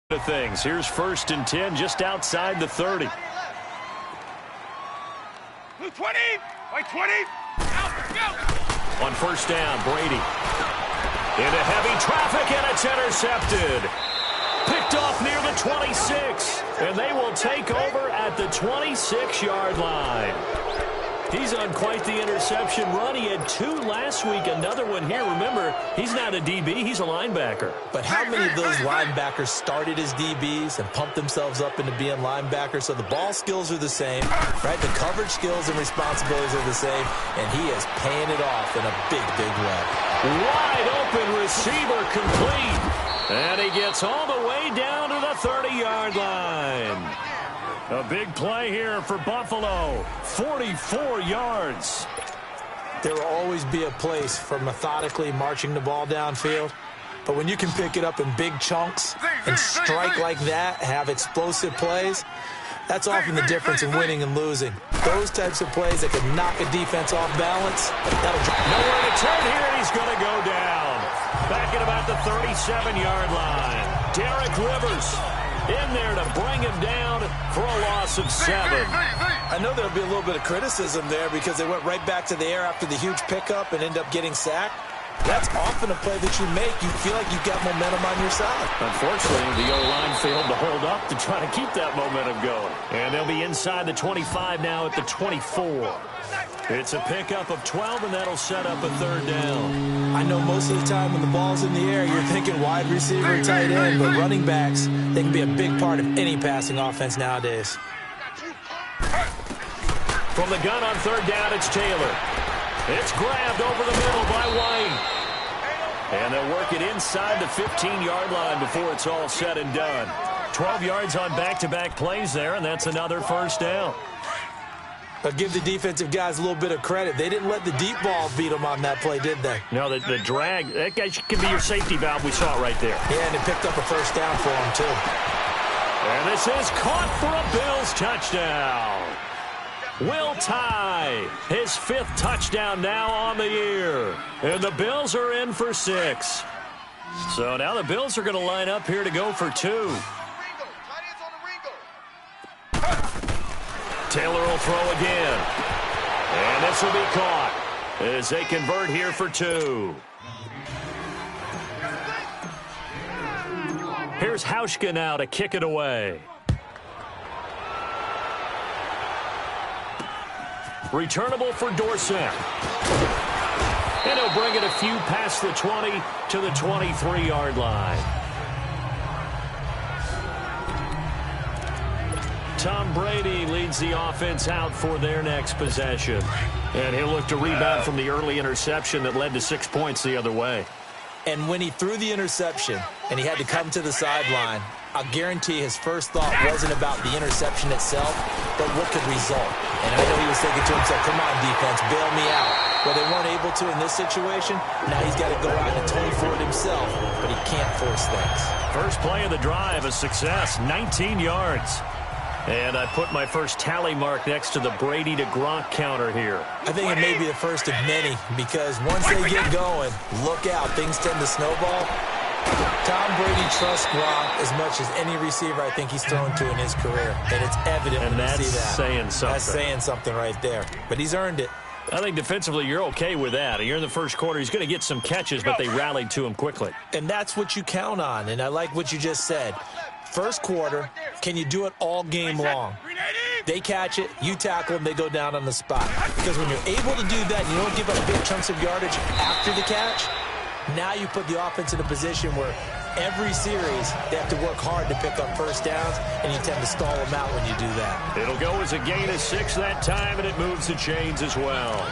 Things. Here's 1st and 10 just outside the 30. 20! By 20! Out, go! On 1st down, Brady. Into heavy traffic, and it's intercepted. Picked off near the 26. And they will take over at the 26-yard line. He's on quite the interception run. He had 2 last week, another one here. Remember, he's not a DB, he's a linebacker. But how many of those linebackers started as DBs and pumped themselves up into being linebackers? So the ball skills are the same, right? The coverage skills and responsibilities are the same, and he is paying it off in a big, big way. Wide open receiver complete. And he gets all the way down to the 30-yard line. A big play here for Buffalo. 44 yards. There will always be a place for methodically marching the ball downfield. But when you can pick it up in big chunks and strike like that, have explosive plays, that's often the difference in winning and losing. Those types of plays that can knock a defense off balance, that'll drop. Nowhere to turn here, and he's going to go down. Back at about the 37-yard line. Derek Rivers in there to bring him down for a loss of 7. I know there'll be a little bit of criticism there because they went right back to the air after the huge pickup and end up getting sacked. That's often a play that you make. You feel like you've got momentum on your side. Unfortunately, the O-line failed to hold up to try to keep that momentum going. And they'll be inside the 25 now at the 24. It's a pickup of 12, and that'll set up a 3rd down. I know most of the time when the ball's in the air, you're thinking wide receiver, tight end, but running backs, they can be a big part of any passing offense nowadays. From the gun on 3rd down, it's Taylor. It's grabbed over the middle by White. And they'll work it inside the 15-yard line before it's all said and done. 12 yards on back-to-back plays there, and that's another 1st down. But give the defensive guys a little bit of credit. They didn't let the deep ball beat them on that play, did they? No, the drag, that guy can be your safety valve. We saw it right there. Yeah, and it picked up a 1st down for him, too. And this is caught for a Bills touchdown. Will Tye, his 5th touchdown now on the year. And the Bills are in for 6. So now the Bills are going to line up here to go for 2. Taylor will throw again. And this will be caught as they convert here for 2. Here's Hauschka now to kick it away. Returnable for Dorsett. And he'll bring it a few past the 20 to the 23-yard line. Tom Brady leads the offense out for their next possession. And he'll look to rebound from the early interception that led to 6 points the other way. And when he threw the interception and he had to come to the sideline, I guarantee his first thought wasn't about the interception itself, but what could result. And I know he was thinking to himself, come on, defense, bail me out. Well, they weren't able to in this situation. Now he's got to go out and atone for it himself, but he can't force things. First play of the drive, a success, 19 yards. And I put my first tally mark next to the Brady to Gronk counter here. I think it may be the first of many because once they get going, look out, things tend to snowball. Tom Brady trusts Gronk as much as any receiver I think he's thrown to in his career. And it's evident when you see that. And that's saying something. That's saying something right there. But he's earned it. I think defensively you're okay with that. You're in the first quarter. He's going to get some catches, but they rallied to him quickly. And that's what you count on. And I like what you just said. First quarter, can you do it all game long? They catch it, you tackle them, they go down on the spot. Because when you're able to do that, you don't give up big chunks of yardage after the catch, now you put the offense in a position where every series they have to work hard to pick up 1st downs, and you tend to stall them out when you do that. It'll go as a gain of 6 that time, and it moves the chains as well.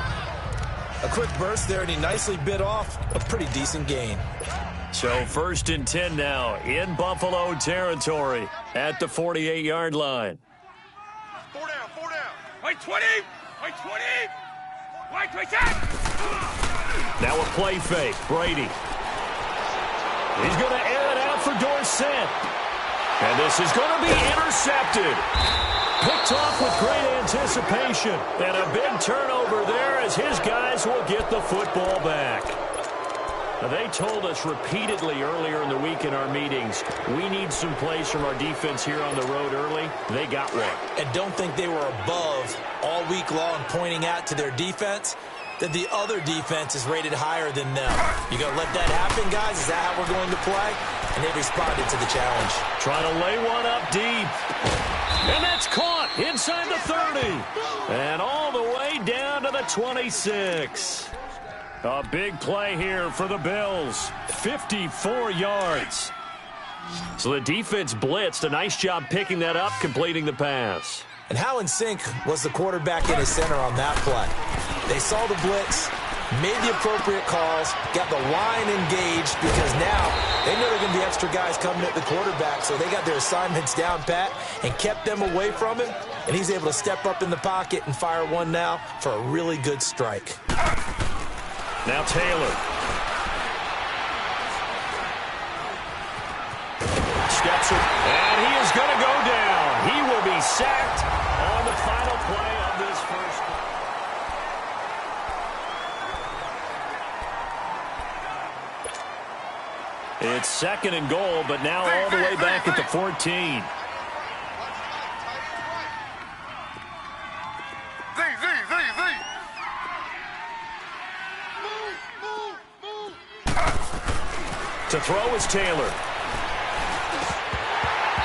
A quick burst there, and he nicely bit off a pretty decent gain. So 1st and 10 now in Buffalo territory at the 48-yard line. 4 down. Right 20. Right 20. Right 20. Now a play fake. Brady. He's going to air it out for Dorsett. And this is going to be intercepted. Picked off with great anticipation. And a big turnover there as his guys will get the football back. They told us repeatedly earlier in the week in our meetings, we need some plays from our defense here on the road early. They got one. And don't think they were above all week long pointing out to their defense that the other defense is rated higher than them. You going to let that happen, guys? Is that how we're going to play? And they responded to the challenge. Trying to lay one up deep. And that's caught inside the 30. And all the way down to the 26. A big play here for the Bills. 54 yards. So the defense blitzed. A nice job picking that up, completing the pass. And how in sync was the quarterback in his center on that play? They saw the blitz, made the appropriate calls, got the line engaged because now they know there are going to be extra guys coming at the quarterback, so they got their assignments down pat and kept them away from him, and he's able to step up in the pocket and fire one now for a really good strike. Now Taylor. Steps it, and he is going to go down. He will be sacked on the final play of this first. It's 2nd and goal, but now all the way back at the 14. To throw is Taylor.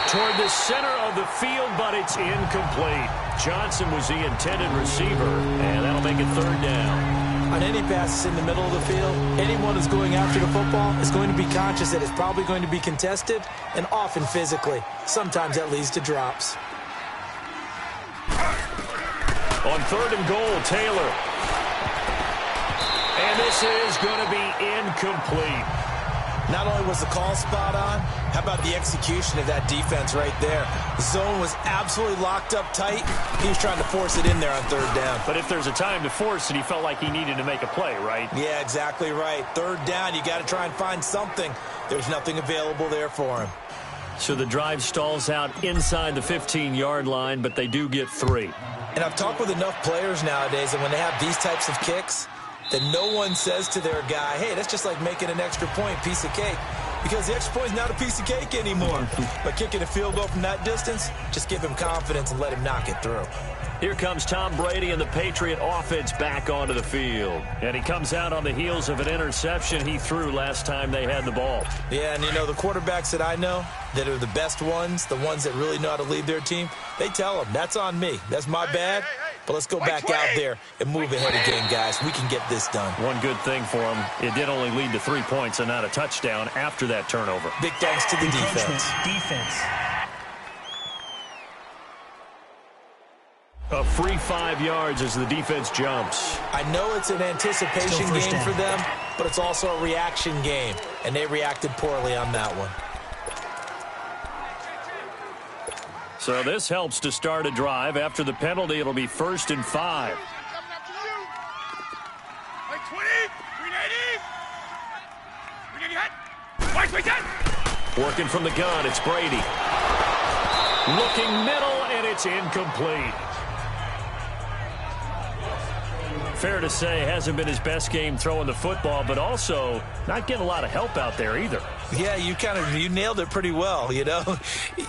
Toward the center of the field, but it's incomplete. Johnson was the intended receiver, and that'll make it 3rd down. On any passes in the middle of the field, anyone who's going after the football is going to be conscious that it's probably going to be contested, and often physically. Sometimes that leads to drops. On 3rd and goal, Taylor. And this is going to be incomplete. Not only was the call spot on, how about the execution of that defense right there? The zone was absolutely locked up tight. He was trying to force it in there on 3rd down. But if there's a time to force it, he felt like he needed to make a play, right? Yeah, exactly right. 3rd down, you got to try and find something. There's nothing available there for him. So the drive stalls out inside the 15-yard line, but they do get 3. And I've talked with enough players nowadays that when they have these types of kicks, that no one says to their guy, hey, that's just like making an extra point, piece of cake. Because the extra point is not a piece of cake anymore. But kicking a field goal from that distance, just give him confidence and let him knock it through. Here comes Tom Brady and the Patriot offense back onto the field. And he comes out on the heels of an interception he threw last time they had the ball. Yeah, and you know, the quarterbacks that I know that are the best ones, the ones that really know how to lead their team, they tell them, that's on me. That's my bad. But let's go back out there and move ahead again, guys. We can get this done. One good thing for him, it did only lead to 3 points and not a touchdown after that turnover. Big thanks to the defense. A free 5 yards as the defense jumps. I know it's an anticipation game for them, but it's also a reaction game, and they reacted poorly on that one. So this helps to start a drive. After the penalty, it'll be 1st and 5. Working from the gun, it's Brady. Looking middle, and it's incomplete. Fair to say, hasn't been his best game throwing the football, but also not getting a lot of help out there either. Yeah, you nailed it pretty well, you know.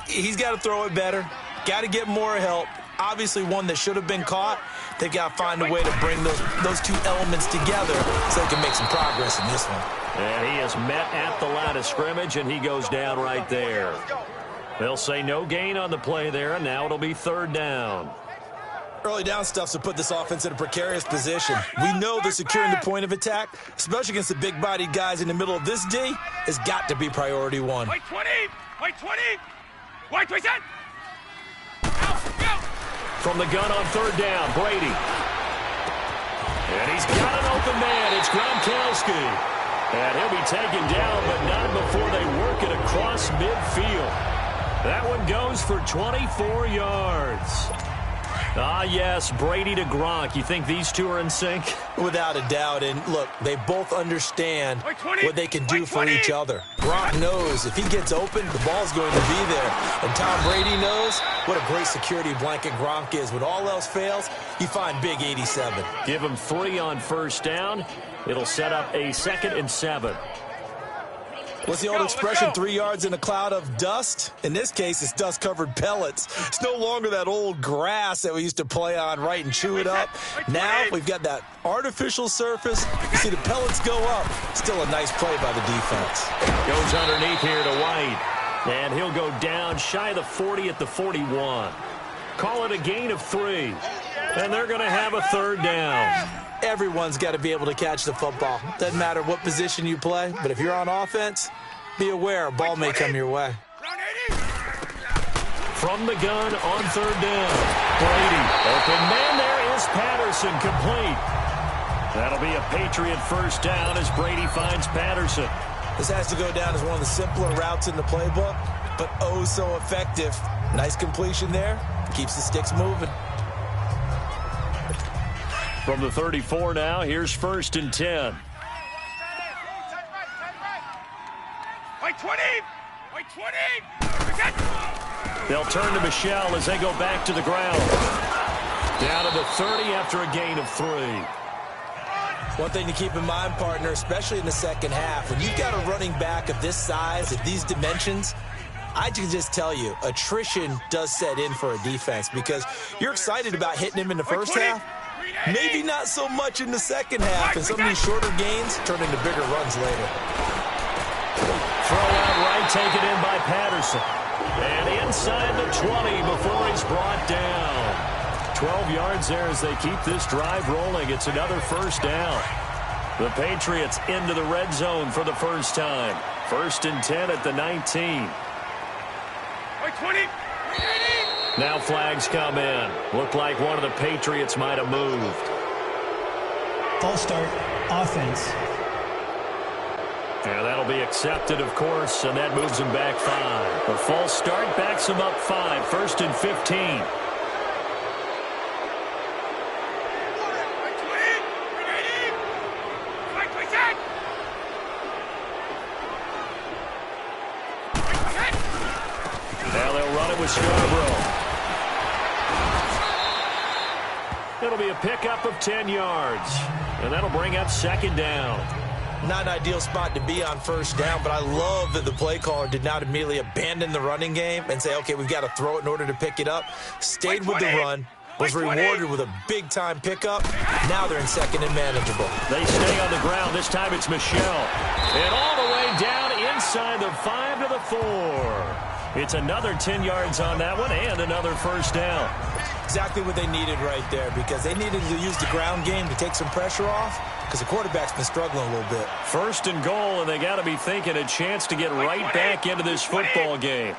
He's got to throw it better, got to get more help. Obviously one that should have been caught. They've got to find a way to bring those two elements together so they can make some progress in this one. And he is met at the line of scrimmage, and he goes down right there. They'll say no gain on the play there, and now it'll be 3rd down. Early down stuff's to put this offense in a precarious position. We know that securing the point of attack, especially against the big-bodied guys in the middle of this D, has got to be priority one. White 20! White 20! White 20! From the gun on 3rd down, Brady. And he's got an open man. It's Gronkowski. And he'll be taken down, but not before they work it across midfield. That one goes for 24 yards. Ah, yes, Brady to Gronk. You think these two are in sync? Without a doubt. And look, they both understand what they can do for each other. Gronk knows if he gets open, the ball's going to be there. And Tom Brady knows what a great security blanket Gronk is. When all else fails, you find big 87. Give him 3 on first down. It'll set up a 2nd and 7. What's the old expression, 3 yards in a cloud of dust? In this case, it's dust-covered pellets. It's no longer that old grass that we used to play on, right, and chew it up. Now we've got that artificial surface. You see the pellets go up. Still a nice play by the defense. Goes underneath here to White. And he'll go down shy of the 40 at the 41. Call it a gain of 3. And they're going to have a 3rd down. Everyone's got to be able to catch the football. Doesn't matter what position you play, but if you're on offense, be aware a ball may come your way. From the gun on 3rd down. Brady. Open man, there is Patterson, complete. That'll be a Patriot 1st down as Brady finds Patterson. This has to go down as one of the simpler routes in the playbook, but oh so effective. Nice completion there. Keeps the sticks moving. From the 34 now, here's 1st and 10. White 20! White 20! They'll turn to Michelle as they go back to the ground. Down to the 30 after a gain of 3. One thing to keep in mind, partner, especially in the second half, when you've got a running back of this size, of these dimensions, I can just tell you, attrition does set in for a defense because you're excited about hitting him in the first half. Maybe not so much in the second half, and some of these shorter gains turn into bigger runs later. Throw out right, taken in by Patterson. And inside the 20 before he's brought down. 12 yards there as they keep this drive rolling. It's another 1st down. The Patriots into the red zone for the first time. 1st and 10 at the 19. White 20! Now flags come in. Looked like one of the Patriots might have moved. False start, offense. And that'll be accepted, of course, and that moves him back 5. The false start backs him up 5. 1st and 15. Now they'll run it with Scarborough. It'll be a pickup of 10 yards. And that'll bring up 2nd down. Not an ideal spot to be on 1st down, but I love that the play caller did not immediately abandon the running game and say, okay, we've got to throw it in order to pick it up. Stayed with the run, was rewarded with a big-time pickup. Now they're in 2nd and manageable. They stay on the ground. This time it's Michelle. And all the way down inside the 5 to the 4. It's another 10 yards on that one and another 1st down. Exactly what they needed right there because they needed to use the ground game to take some pressure off because the quarterback's been struggling a little bit. 1st and goal, and they got to be thinking a chance to get right back into this football game.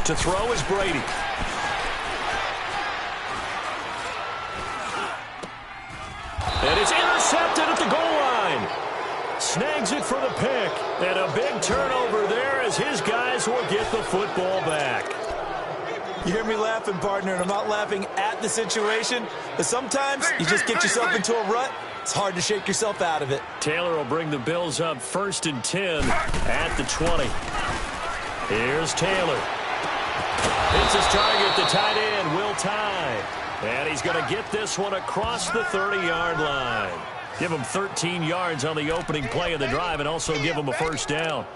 To throw is Brady. And it's intercepted at the goal line. Snags it for the pick. And a big turnover there as his guys will get the football back. You hear me laughing, partner, and I'm not laughing at the situation, but sometimes you just get yourself into a rut. It's hard to shake yourself out of it. Taylor will bring the Bills up 1st and 10 at the 20. Here's Taylor. Hits his target, the tight end, Will Tye. And he's going to get this one across the 30-yard line. Give him 13 yards on the opening play of the drive and also give him a 1st down.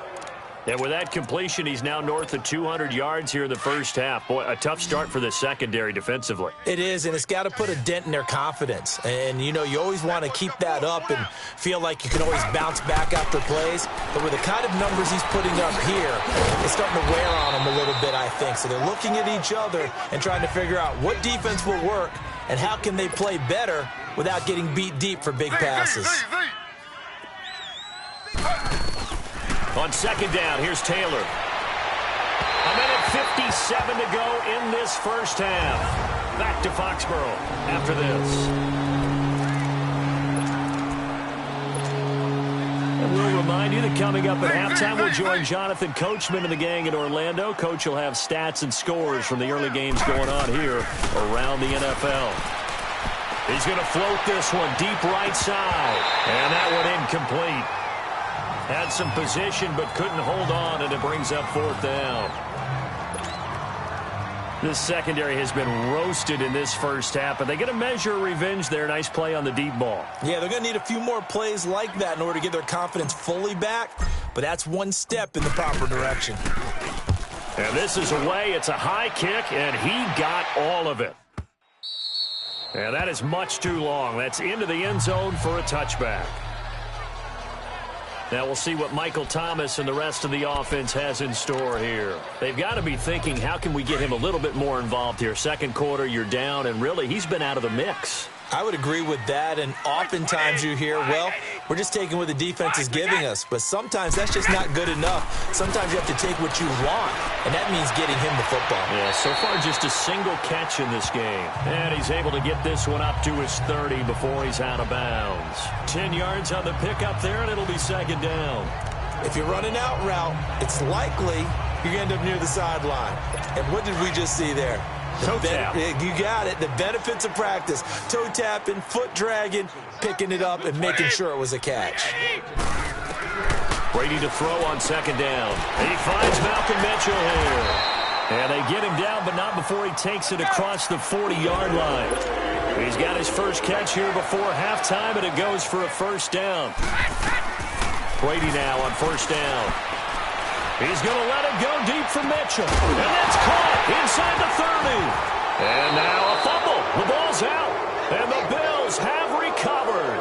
And with that completion, he's now north of 200 yards here in the first half. Boy, a tough start for the secondary defensively. It is, and it's got to put a dent in their confidence. And, you know, you always want to keep that up and feel like you can always bounce back after plays. But with the kind of numbers he's putting up here, it's starting to wear on them a little bit, I think. So they're looking at each other and trying to figure out what defense will work and how can they play better without getting beat deep for big passes. On 2nd down, here's Taylor. A minute 57 to go in this first half. Back to Foxborough after this. And we'll remind you that coming up at halftime, we'll join Jonathan Coachman and the gang in Orlando. Coach will have stats and scores from the early games going on here around the NFL. He's going to float this one deep right side. And that one incomplete. Had some position but couldn't hold on, and it brings up 4th down. This secondary has been roasted in this first half, but they get a measure of revenge there. Nice play on the deep ball. Yeah, they're going to need a few more plays like that in order to get their confidence fully back, but that's one step in the proper direction. And this is away. It's a high kick, and he got all of it. And that is much too long. That's into the end zone for a touchback. Now we'll see what Michael Thomas and the rest of the offense has in store here. They've got to be thinking, how can we get him a little bit more involved here? Second quarter, you're down, and really, he's been out of the mix. I would agree with that, and oftentimes you hear, well, we're just taking what the defense is giving us, but sometimes that's just not good enough. Sometimes you have to take what you want, and that means getting him the football. Yeah, so far just a single catch in this game, and he's able to get this one up to his 30 before he's out of bounds. 10 yards on the pickup there, and it'll be second down. If you're running out route, it's likely you end up near the sideline. And what did we just see there? Toe tap. You got it. The benefits of practice. Toe tapping, foot dragging, picking it up, and making sure it was a catch. Brady to throw on second down. He finds Malcolm Mitchell here. And they get him down, but not before he takes it across the 40-yard line. He's got his first catch here before halftime, and it goes for a first down. Brady now on first down. He's going to let it go deep for Mitchell. And that's caught inside the 30. And now a fumble. The ball's out. And the Bills have recovered.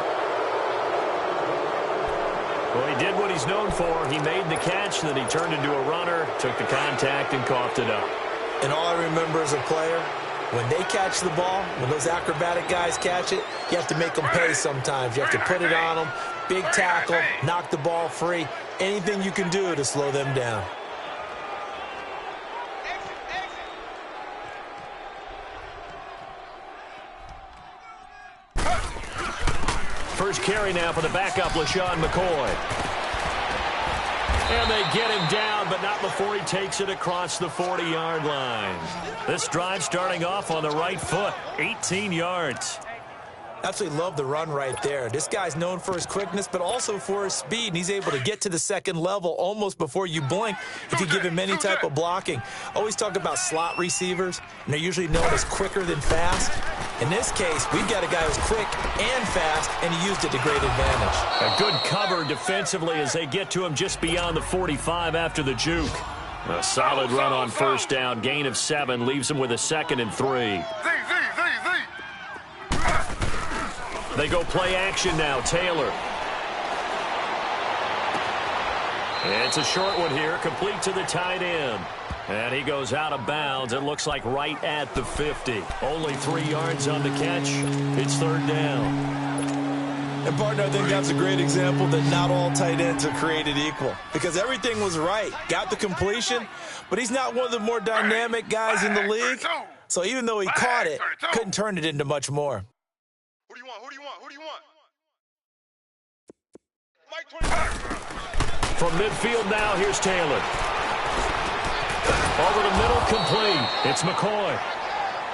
Well, he did what he's known for. He made the catch, then he turned into a runner, took the contact, and coughed it up. And all I remember as a player, when they catch the ball, when those acrobatic guys catch it, you have to make them pay sometimes. You have to put it on them. Big tackle, knock the ball free. Anything you can do to slow them down. First carry now for the backup, LaShawn McCoy. And they get him down, but not before he takes it across the 40-yard line. This drive starting off on the right foot, 18 yards. Absolutely love the run right there. This guy's known for his quickness, but also for his speed, and he's able to get to the second level almost before you blink if you give him any type of blocking. Always talk about slot receivers, and they're usually known as quicker than fast. In this case, we've got a guy who's quick and fast, and he used it to great advantage. A good cover defensively as they get to him just beyond the 45 after the juke. A solid run on first down, gain of 7, leaves him with a 2nd and 3. They go play action now. Taylor. It's a short one here, complete to the tight end. And he goes out of bounds. It looks like right at the 50. Only 3 yards on the catch. It's third down. And, partner, I think that's a great example that not all tight ends are created equal. Because everything was right. Got the completion, but he's not one of the more dynamic guys in the league. So even though he caught it, couldn't turn it into much more. Who do you want? Who do you want? Who do you want? Mike 25. From midfield now, here's Taylor. Over the middle, complete. It's McCoy.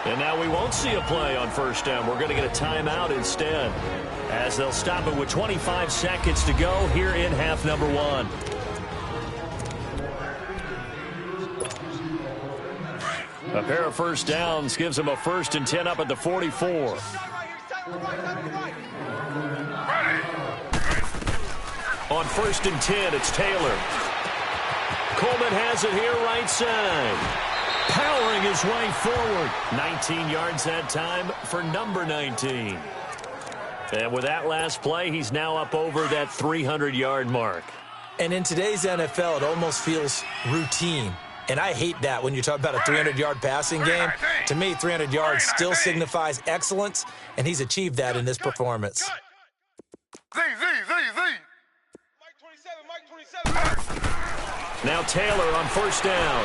And now we won't see a play on first down. We're going to get a timeout instead, as they'll stop it with 25 seconds to go here in half number 1. A pair of first downs gives them a 1st and 10 up at the 44. On 1st and 10, it's Taylor. Coleman has it here right side. Powering his way forward. 19 yards that time for number 19. And with that last play, he's now up over that 300-yard mark. And in today's NFL, it almost feels routine. And I hate that when you talk about a 300-yard passing game. To me, 300 yards still signifies excellence, and he's achieved that in this performance. Z. Mike 27. Now Taylor on first down.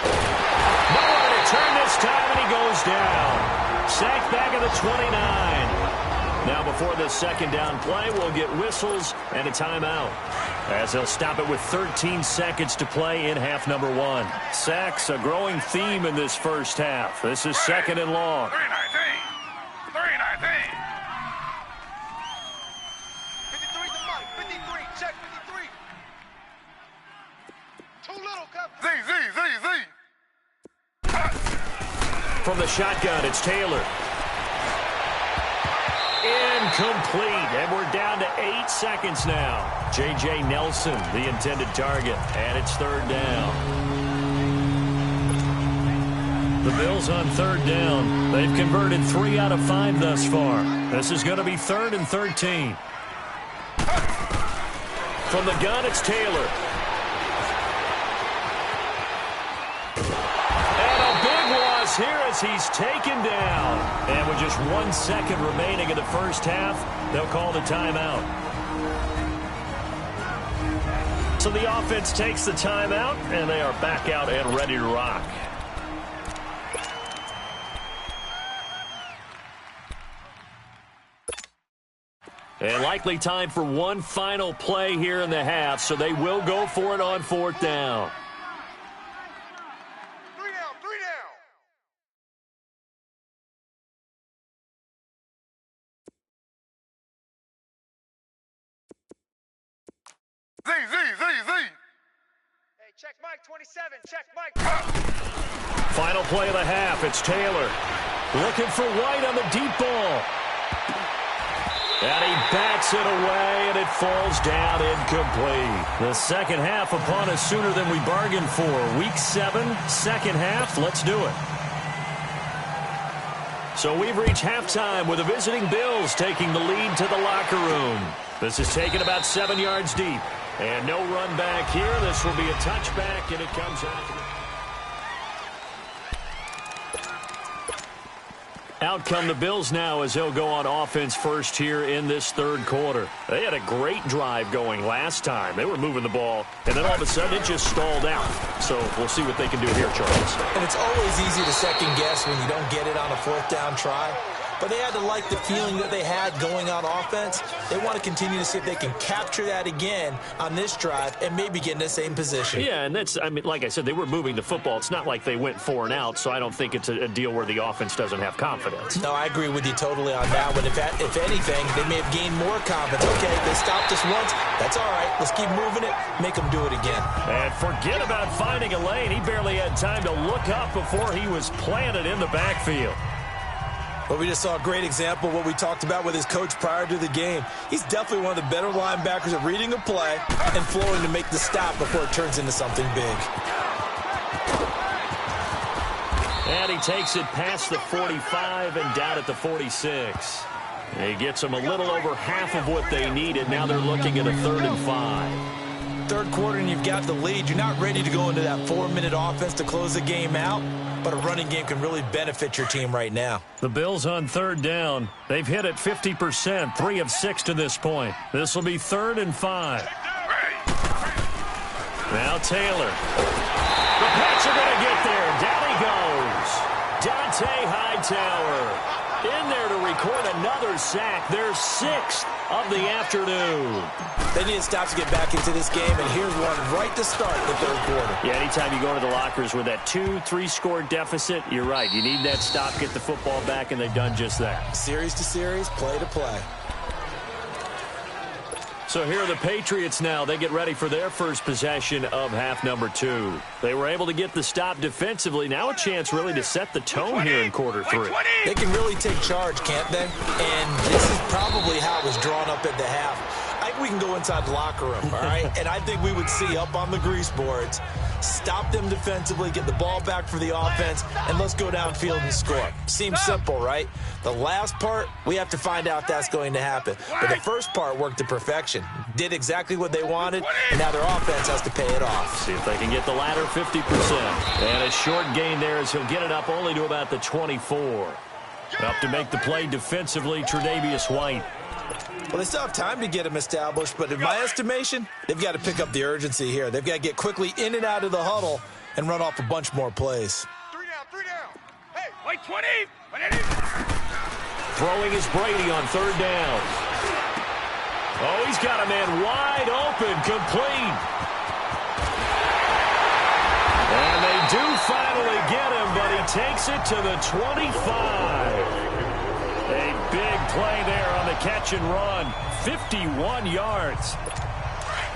Nowhere to turn this time, and he goes down. Sacked back at the 29. Now before this second down play, we'll get whistles and a timeout, as they'll stop it with 13 seconds to play in half number 1. Sacks, a growing theme in this first half. This is second and long. 319. 53's the money. 53. Check 53. Too little, Cup. Z. From the shotgun, it's Taylor. Incomplete, and we're down to 8 seconds now. J.J. Nelson, the intended target, and it's third down. The Bills on third down. They've converted 3 out of 5 thus far. This is going to be 3rd and 13. From the gun, it's Taylor. Here as he's taken down. And with just 1 second remaining in the first half, they'll call the timeout. So the offense takes the timeout, and they are back out and ready to rock. And likely time for one final play here in the half, so they will go for it on 4th down. Z. Hey, check Mike 27. Check Mike. Final play of the half. It's Taylor looking for White on the deep ball. And he bats it away, and it falls down incomplete. The second half upon us sooner than we bargained for. Week 7, second half. Let's do it. So we've reached halftime with the visiting Bills taking the lead to the locker room. This is taken about 7 yards deep. And no run back here. This will be a touchback, and it comes out. Out come the Bills now as they'll go on offense first here in this third quarter. They had a great drive going last time. They were moving the ball, and then all of a sudden it just stalled out. So we'll see what they can do here, Charles. And it's always easy to second guess when you don't get it on a 4th down try. But they had to like the feeling that they had going on offense. They want to continue to see if they can capture that again on this drive and maybe get in the same position. Yeah, and that's, I mean, like I said, they were moving the football. It's not like they went 4 and out, so I don't think it's a deal where the offense doesn't have confidence. No, I agree with you totally on that one. If anything, they may have gained more confidence. Okay, they stopped us once. That's all right. Let's keep moving it. Make them do it again. And forget about finding a lane. He barely had time to look up before he was planted in the backfield. Well, we just saw a great example of what we talked about with his coach prior to the game. He's definitely one of the better linebackers at reading a play and flowing to make the stop before it turns into something big. And he takes it past the 45 and down at the 46. He gets them a little over half of what they needed. Now they're looking at a 3rd and 5. Third quarter and you've got the lead. You're not ready to go into that 4-minute offense to close the game out. But a running game can really benefit your team right now. The Bills on 3rd down. They've hit it 50%, 3 of 6 to this point. This will be 3rd and 5. Now Taylor. The Pats are going to get there. Down he goes. Dante Hightower in there to record another sack. Their 6th of the afternoon. They need to stop to get back into this game, and here's one right to start the third quarter. Yeah, anytime you go to the lockers with that 2-3 score deficit, you're right. You need that stop, get the football back, and they've done just that. Series to series, play to play. So here are the Patriots now. They get ready for their first possession of half number 2. They were able to get the stop defensively. Now a chance really to set the tone here in quarter 3. They can really take charge, can't they? And this is probably how it was drawn up at the half. I think we can go inside the locker room, all right? And I think we would see up on the grease boards, stop them defensively, get the ball back for the offense, and let's go downfield and score. Seems simple, right? The last part, we have to find out if that's going to happen. But the first part worked to perfection. Did exactly what they wanted, and now their offense has to pay it off. See if they can get the latter 50%. And a short gain there as he'll get it up only to about the 24. Up to make the play defensively, Tre'Davious White. Well, they still have time to get him established, but in my estimation, they've got to pick up the urgency here. They've got to get quickly in and out of the huddle and run off a bunch more plays. 3 down. Hey, White 20. Throwing is Brady on third down. Oh, he's got a man wide open, complete. And they do finally get him, but he takes it to the 25. A big play there on the catch and run. 51 yards.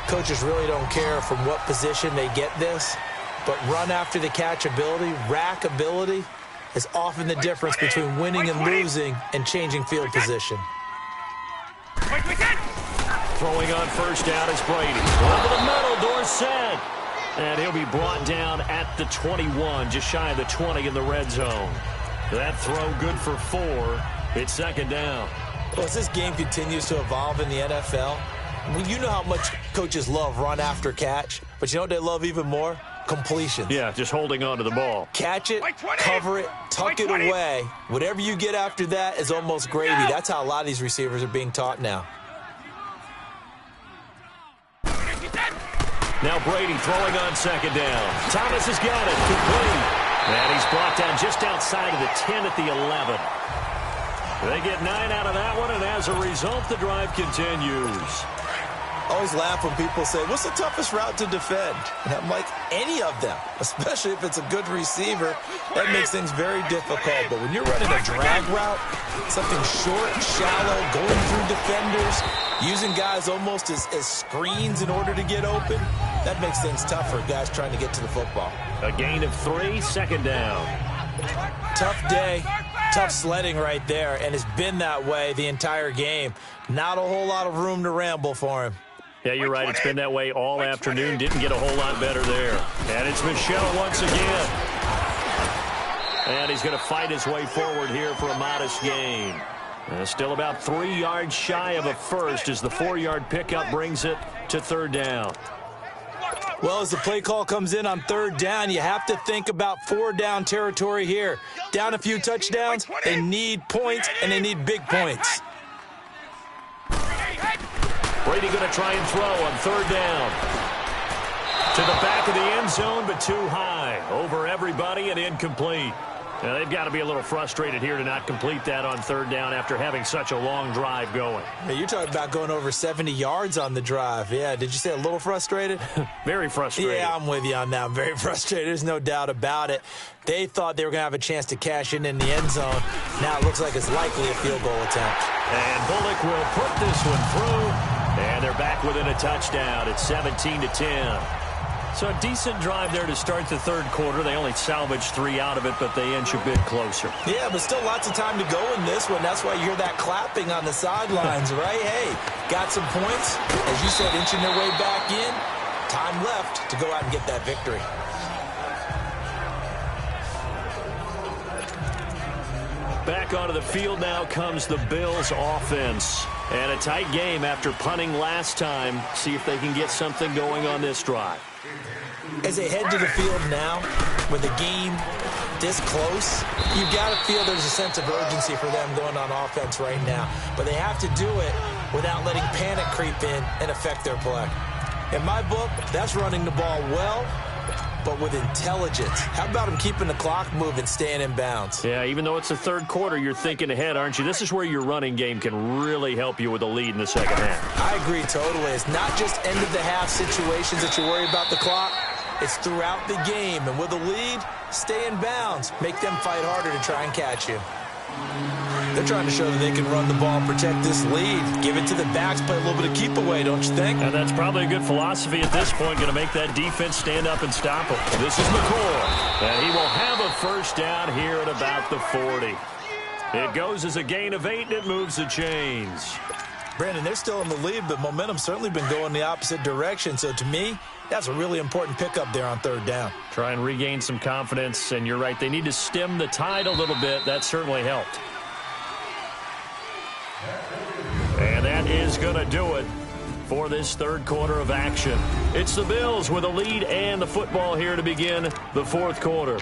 Coaches really don't care from what position they get this, but run after the catch ability, rack ability, is often the difference between winning and losing and changing field position. Throwing on first down is Brady. Over the middle, Dorsett. And he'll be brought down at the 21, just shy of the 20 in the red zone. That throw good for 4. It's second down. Well, as this game continues to evolve in the NFL, you know how much coaches love run after catch, but you know what they love even more? Completions. Yeah, just holding on to the ball. Catch it, cover it, tuck it away. Whatever you get after that is almost gravy. That's how a lot of these receivers are being taught now. Now Brady throwing on second down. Thomas has got it. Complete. And he's brought down just outside of the 10 at the 11. They get 9 out of that one, and as a result, the drive continues. I always laugh when people say, what's the toughest route to defend? And I'm like, any of them, especially if it's a good receiver. That makes things very difficult. But when you're running a drag route, something short, shallow, going through defenders, using guys almost as screens in order to get open, that makes things tough for guys trying to get to the football. A gain of 3, second down. Tough day, tough sledding right there, and it's been that way the entire game. Not a whole lot of room to ramble for him. Yeah, you're right. It's been that way all afternoon. Didn't get a whole lot better there. And it's Michel once again. And he's going to fight his way forward here for a modest gain. Still about 3 yards shy of a first as the 4-yard pickup brings it to third down. Well, as the play call comes in on third down, you have to think about 4-down territory here. Down a few touchdowns, they need points, and they need big points. Brady going to try and throw on third down. To the back of the end zone, but too high. Over everybody and incomplete. Now, they've got to be a little frustrated here to not complete that on third down after having such a long drive going. Hey, you're talking about going over 70 yards on the drive. Yeah, did you say a little frustrated? Very frustrated. Yeah, I'm with you on that. I'm very frustrated. There's no doubt about it. They thought they were going to have a chance to cash in the end zone. Now it looks like it's likely a field goal attempt. And Bullock will put this one through. And they're back within a touchdown. It's 17-10. So a decent drive there to start the third quarter. They only salvaged 3 out of it, but they inch a bit closer. Yeah, but still lots of time to go in this one. That's why you hear that clapping on the sidelines, right? Hey, got some points. As you said, inching their way back in. Time left to go out and get that victory. Back onto the field now comes the Bills offense. And a tight game after punting last time. See if they can get something going on this drive. As they head to the field now, with the game this close, you've got to feel there's a sense of urgency for them going on offense right now. But they have to do it without letting panic creep in and affect their play. In my book, that's running the ball well, but with intelligence. How about them keeping the clock moving, staying in bounds? Yeah, even though it's the third quarter, you're thinking ahead, aren't you? This is where your running game can really help you with a lead in the second half. I agree totally. It's not just end-of-the-half situations that you worry about the clock. It's throughout the game. And with a lead, stay in bounds. Make them fight harder to try and catch you. They're trying to show that they can run the ball and protect this lead. Give it to the backs, play a little bit of keep away, don't you think? And that's probably a good philosophy at this point, going to make that defense stand up and stop them. This is McCoy, and he will have a first down here at about the 40. It goes as a gain of 8, and it moves the chains. Brandon, they're still in the lead, but momentum's certainly been going the opposite direction. So to me, that's a really important pickup there on third down. Try and regain some confidence, and you're right. They need to stem the tide a little bit. That certainly helped. And that is going to do it for this third quarter of action. It's the Bills with a lead and the football here to begin the fourth quarter.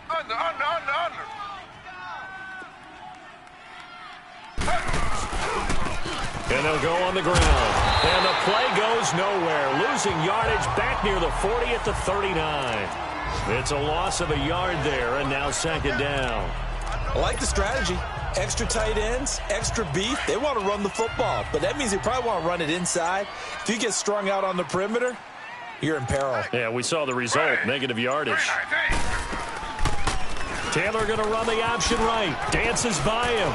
Under. And they'll go on the ground. And the play goes nowhere. Losing yardage back near the 40 at the 39. It's a loss of a yard there, and now second down. I like the strategy. Extra tight ends, extra beef. They want to run the football, but that means they probably want to run it inside. If you get strung out on the perimeter, you're in peril. Yeah, we saw the result, negative yardage. Taylor going to run the option right. Dances by him.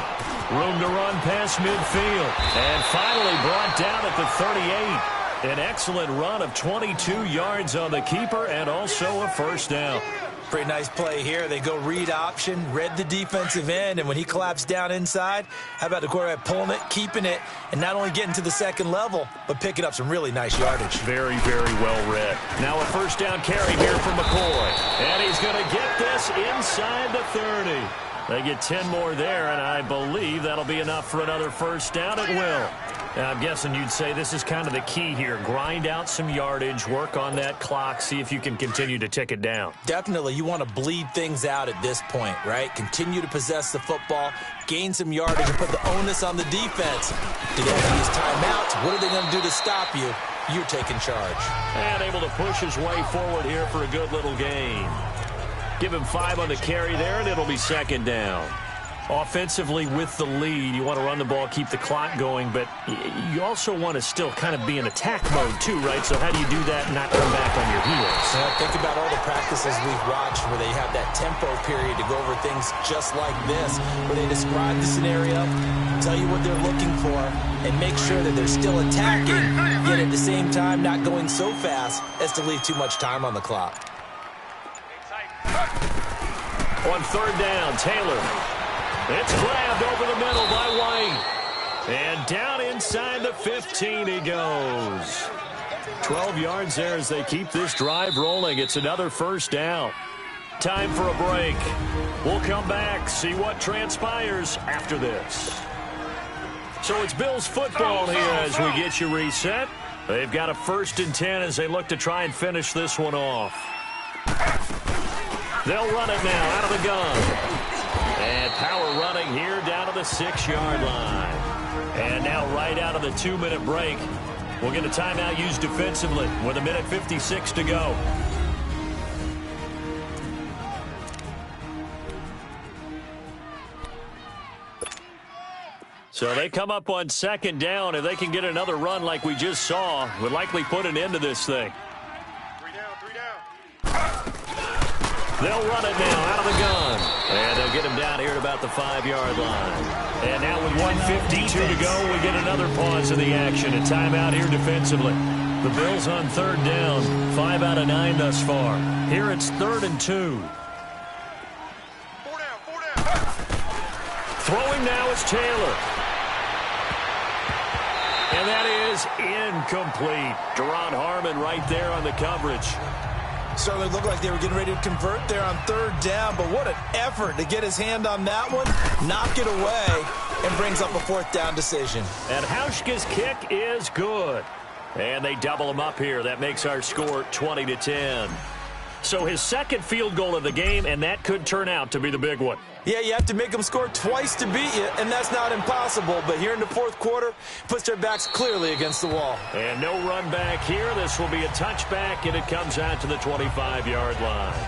Room to run past midfield. And finally brought down at the 38. An excellent run of 22 yards on the keeper and also a first down. Pretty nice play here. They go read option, read the defensive end, and when he collapsed down inside, how about the quarterback pulling it, keeping it, and not only getting to the second level, but picking up some really nice yardage. Very, very well read. Now a first down carry here from McCoy. And he's going to get this inside the 30. They get 10 more there, and I believe that'll be enough for another first down. It will. Now, I'm guessing you'd say this is kind of the key here. Grind out some yardage, work on that clock, see if you can continue to tick it down. Definitely. You want to bleed things out at this point, right? Continue to possess the football, gain some yardage, and put the onus on the defense. Do they have to use timeouts? What are they going to do to stop you? You're taking charge. And able to push his way forward here for a good little gain. Give him 5 on the carry there, and it'll be second down. Offensively with the lead, you want to run the ball, keep the clock going, but you also want to still kind of be in attack mode too, right? So how do you do that and not come back on your heels? Think about all the practices we've watched where they have that tempo period to go over things just like this, where they describe the scenario, tell you what they're looking for, and make sure that they're still attacking, yet at the same time not going so fast as to leave too much time on the clock. On third down, Taylor. It's grabbed over the middle by White. And down inside the 15 he goes. 12 yards there as they keep this drive rolling. It's another first down. Time for a break. We'll come back, see what transpires after this. So it's Bills football here as we get you reset. They've got a 1st and 10 as they look to try and finish this one off. They'll run it now out of the gun. And power running here down to the 6-yard line. And now right out of the 2-minute break, we'll get a timeout used defensively with 1:56 to go. So they come up on second down. If they can get another run like we just saw, would likely put an end to this thing. 3 down. They'll run it now out of the gun. And they'll get him down here at about the 5-yard line. And now with 1:52 to go, we get another pause of the action. A timeout here defensively. The Bills on third down. 5 out of 9 thus far. Here it's 3rd and 2. 4 down. Throwing now is Taylor. And that is incomplete. Deron Harmon right there on the coverage. Certainly looked like they were getting ready to convert there on third down, but what an effort to get his hand on that one, knock it away, and brings up a 4th down decision. And Hauschka's kick is good. And they double him up here. That makes our score 20-10. So his 2nd field goal of the game, and that could turn out to be the big one. Yeah, you have to make them score twice to beat you, and that's not impossible. But here in the 4th quarter, puts their backs clearly against the wall. And no run back here. This will be a touchback, and it comes out to the 25-yard line.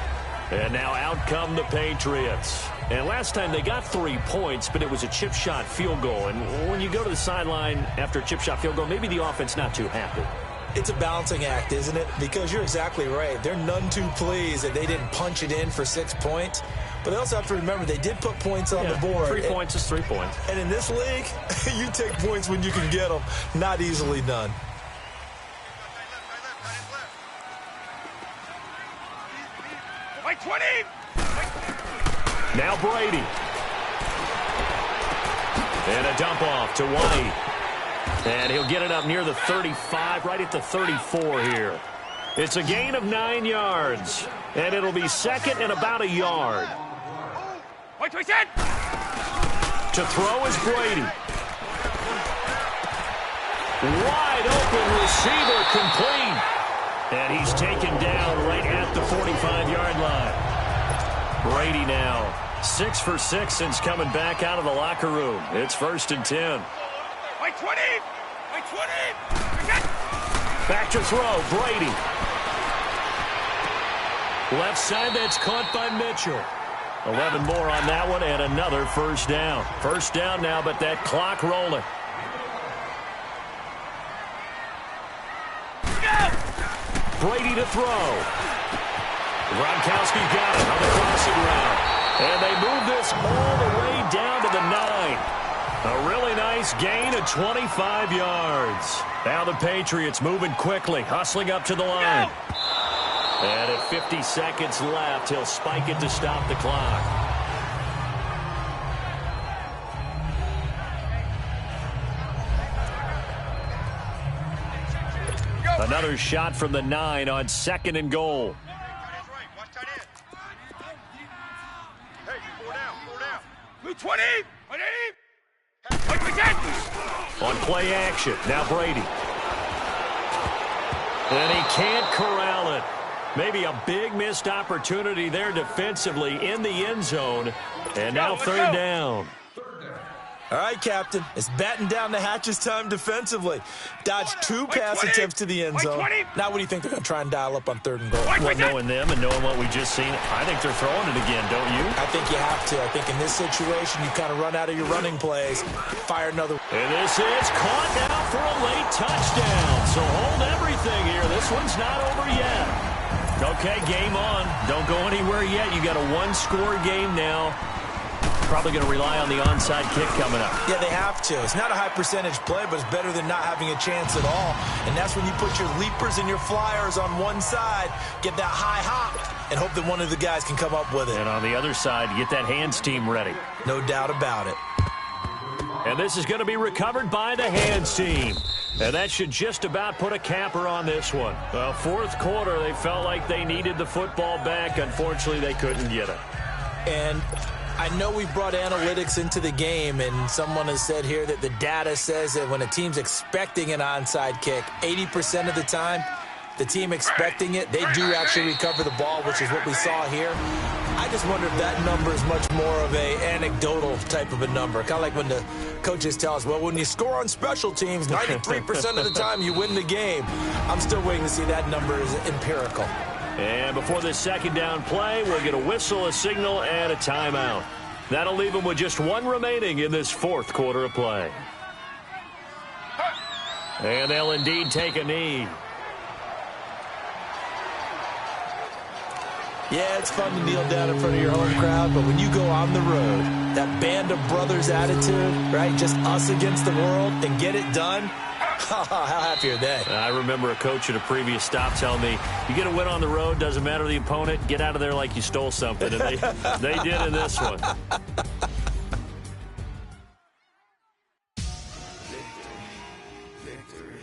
And now out come the Patriots. And last time they got 3 points, but it was a chip shot field goal. And when you go to the sideline after a chip shot field goal, maybe the offense not too happy. It's a balancing act, isn't it? Because you're exactly right. They're none too pleased that they didn't punch it in for 6 points. But they also have to remember they did put points on the board. 3 points is 3 points. And in this league, you take points when you can get them. Not easily done. Right 20. Now Brady. And a dump off to White. And he'll get it up near the 35, right at the 34 here. It's a gain of 9 yards. And it'll be 2nd and about a yard. To throw is Brady. Wide open receiver complete. And he's taken down right at the 45-yard line. Brady now 6 for 6 since coming back out of the locker room. It's 1st and 10. Right 20. Right 20. Back to throw, Brady. Left side, that's caught by Mitchell. 11 more on that one, and another first down. First down now, but that clock rolling. Brady to throw. Gronkowski got it on the crossing route. And they move this all the way down to the 9. A really nice gain of 25 yards. Now the Patriots moving quickly, hustling up to the line. And at 50 seconds left, he'll spike it to stop the clock. Another shot from the 9 on 2nd and goal. Hey, 4 down, 4 down. Blue 20, 180. On play action, now Brady. And he can't corral it. Maybe a big missed opportunity there defensively in the end zone. And now 3rd down. All right, Captain. It's batten down the hatches time defensively. Dodged 2 pass attempts to the end zone. Now what do you think they're going to try and dial up on 3rd and goal? Well, knowing them and knowing what we just seen, I think they're throwing it again, don't you? I think you have to. I think in this situation, you kind of run out of your running plays, fire another. And this is caught now for a late touchdown. So hold everything here. This one's not over yet. Okay, game on. Don't go anywhere yet. You got a 1-score game now. Probably going to rely on the onside kick coming up. Yeah, they have to. It's not a high percentage play, but it's better than not having a chance at all. And that's when you put your leapers and your flyers on one side, get that high hop, and hope that one of the guys can come up with it. And on the other side, get that hands team ready. No doubt about it. And this is going to be recovered by the hands team. And that should just about put a capper on this one. Well, 4th quarter, they felt like they needed the football back. Unfortunately, they couldn't get it. And I know we brought analytics into the game, and someone has said here that the data says that when a team's expecting an onside kick, 80% of the time, the team expecting it, they do actually recover the ball, which is what we saw here. I just wonder if that number is much more of a anecdotal type of a number. Kind of like when the coaches tell us, well, when you score on special teams, 93% of the time you win the game. I'm still waiting to see that number is empirical. And before this 2nd down play, we'll get a whistle, a signal, and a timeout. That'll leave them with just 1 remaining in this 4th quarter of play. And they'll indeed take a knee. Yeah, it's fun to kneel down in front of your home crowd, but when you go on the road, that band of brothers attitude, right, just us against the world, and get it done, how happy are they? I remember a coach at a previous stop telling me, you get a win on the road, doesn't matter the opponent, get out of there like you stole something. And they did in this one. Victory,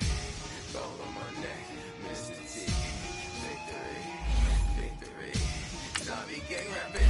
victory, zombie gang rapping.